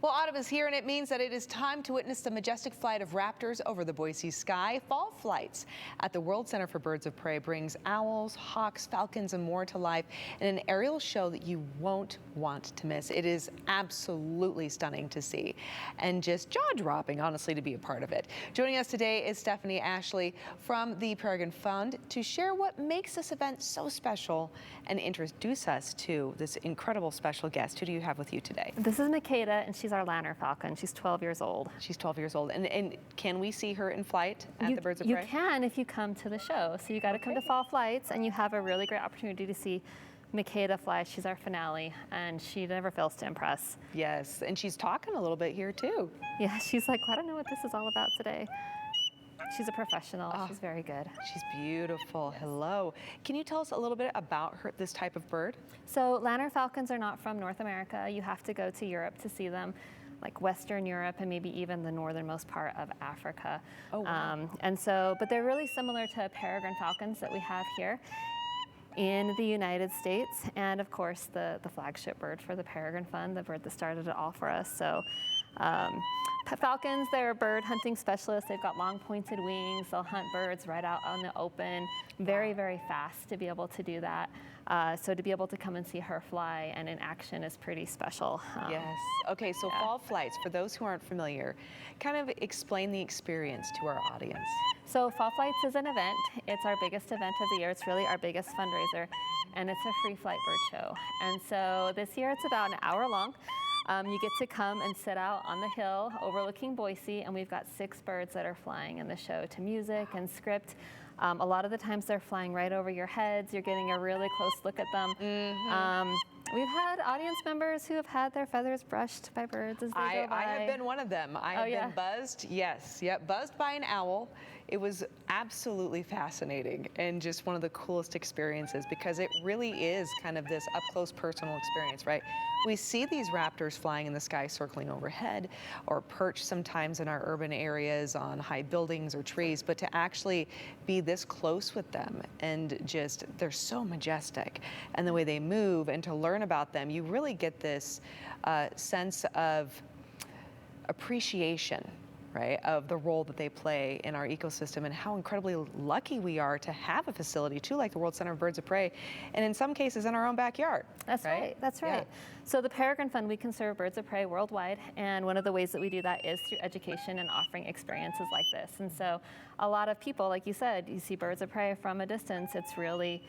Well, autumn is here, and it means that it is time to witness the majestic flight of raptors over the Boise sky. Fall flights at the World Center for Birds of Prey brings owls, hawks, falcons, and more to life in an aerial show that you won't want to miss. It is absolutely stunning to see and just jaw-dropping, honestly, to be a part of it. Joining us today is Stephanie Ashley from the Peregrine Fund to share what makes this event so special and introduce us to this incredible special guest. Who do you have with you today? This is Makeda, and she's our Lanner Falcon. She's 12 years old. She's 12 years old. And can we see her in flight at the Birds of Prey? You can if you come to the show. So you got to come to Fall Flights, and you have a really great opportunity to see Makeda fly. She's our finale, and she never fails to impress. Yes, and she's talking a little bit here too. Yeah, she's like, I don't know what this is all about today. She's a professional. Oh, she's very good. She's beautiful. Yes. Hello. Can you tell us a little bit about this type of bird? So Lanner Falcons are not from North America. You have to go to Europe to see them, like Western Europe and maybe even the northernmost part of Africa. Oh, wow. But they're really similar to peregrine falcons that we have here in the United States, and of course the flagship bird for the Peregrine Fund, the bird that started it all for us. So falcons, they're bird hunting specialists. They've got long pointed wings. They'll hunt birds right out on the open, very, very fast to be able to do that. So to be able to come and see her fly and in action is pretty special. Yes. Okay, so yeah. Fall flights, for those who aren't familiar, kind of explain the experience to our audience. So Fall Flights is an event. It's our biggest event of the year. It's really our biggest fundraiser, and it's a free flight bird show. And so this year it's about an hour long. You get to come and sit out on the hill overlooking Boise, and we've got 6 birds that are flying in the show to music and script. A lot of the times they're flying right over your heads. You're getting a really close look at them. Mm-hmm. We've had audience members who have had their feathers brushed by birds as they go by. I have been one of them. I have been buzzed, yes, yep, buzzed by an owl. It was absolutely fascinating and just one of the coolest experiences because it really is kind of this up-close personal experience, right? We see these raptors flying in the sky circling overhead or perched sometimes in our urban areas on high buildings or trees, but to actually be this close with them and just, they're so majestic and the way they move, and to learn about them, you really get this sense of appreciation, right, of the role that they play in our ecosystem and how incredibly lucky we are to have a facility too, like the World Center for Birds of Prey, and in some cases in our own backyard. That's right. That's right. Yeah. So the Peregrine Fund, we can serve birds of prey worldwide, and one of the ways that we do that is through education and offering experiences like this. And so a lot of people, like you said, you see birds of prey from a distance, it's really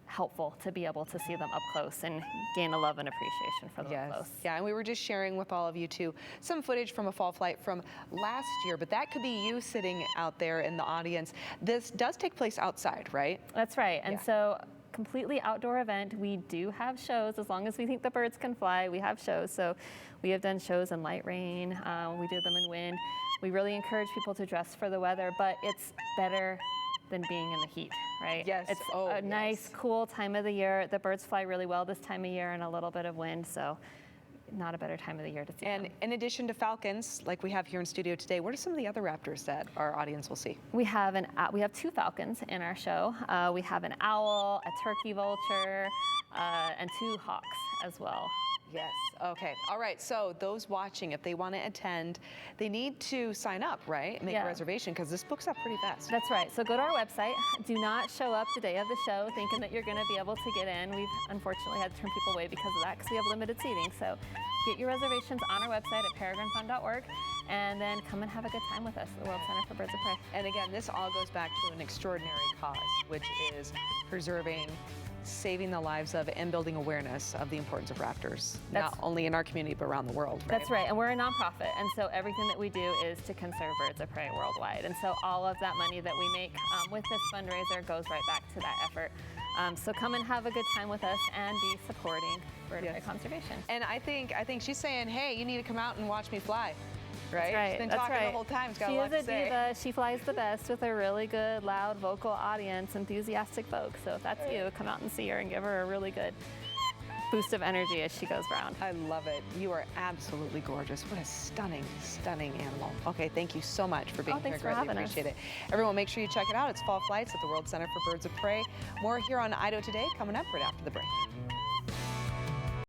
helpful to be able to see them up close and gain a love and appreciation for them up close. Yeah, and we were just sharing with all of you too some footage from a fall flight from last year, but that could be you sitting out there in the audience. This does take place outside, right? That's right, and so completely outdoor event. We do have shows as long as we think the birds can fly. We have shows, so we have done shows in light rain. We do them in wind. We really encourage people to dress for the weather, but it's better than being in the heat, right? Yes. It's a nice, cool time of the year. The birds fly really well this time of year and a little bit of wind, so not a better time of the year to see them. In addition to falcons, like we have here in studio today, what are some of the other raptors that our audience will see? We have 2 falcons in our show. We have an owl, a turkey vulture, and 2 hawks as well. Yes. Okay. All right. So those watching, if they want to attend, they need to sign up, right? Make a reservation because this book's up pretty fast. That's right. So go to our website. Do not show up the day of the show thinking that you're going to be able to get in. We've unfortunately had to turn people away because of that because we have limited seating. So get your reservations on our website at peregrinefund.org and then come and have a good time with us at the World Center for Birds of Prey. And again, this all goes back to an extraordinary cause, which is preserving, saving the lives of, and building awareness of the importance of raptors, not only in our community, but around the world. Right? That's right, and we're a nonprofit, and so everything that we do is to conserve birds of prey worldwide. And so all of that money that we make with this fundraiser goes right back to that effort. So come and have a good time with us and be supporting bird of prey conservation. And I think she's saying, hey, you need to come out and watch me fly. Right? That's right. She's been talking the whole time. She's got a lot to say. She is a diva. She flies the best with a really good, loud, vocal audience, enthusiastic folks. So if that's you, come out and see her and give her a really good boost of energy as she goes around. I love it. You are absolutely gorgeous. What a stunning, stunning animal. Okay, thank you so much for being here. Thanks for having us. Appreciate it. Everyone, make sure you check it out. It's Fall Flights at the World Center for Birds of Prey. More here on Idaho Today coming up right after the break.